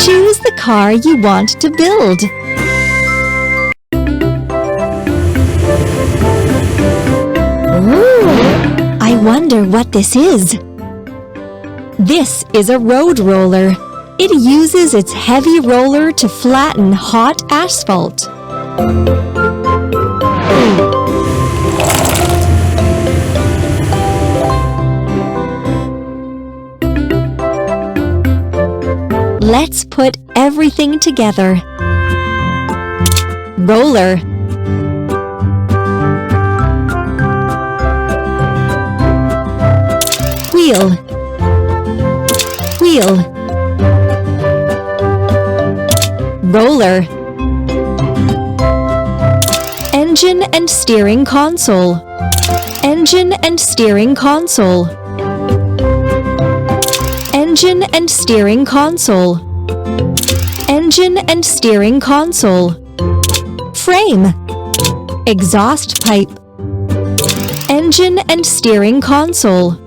Choose the car you want to build. Ooh, I wonder what this is. This is a road roller. It uses its heavy roller to flatten hot asphalt. Let's put everything together. Roller, wheel, wheel, roller, engine and steering console, engine and steering console, engine and steering console, engine and steering console, frame, exhaust pipe, engine and steering console,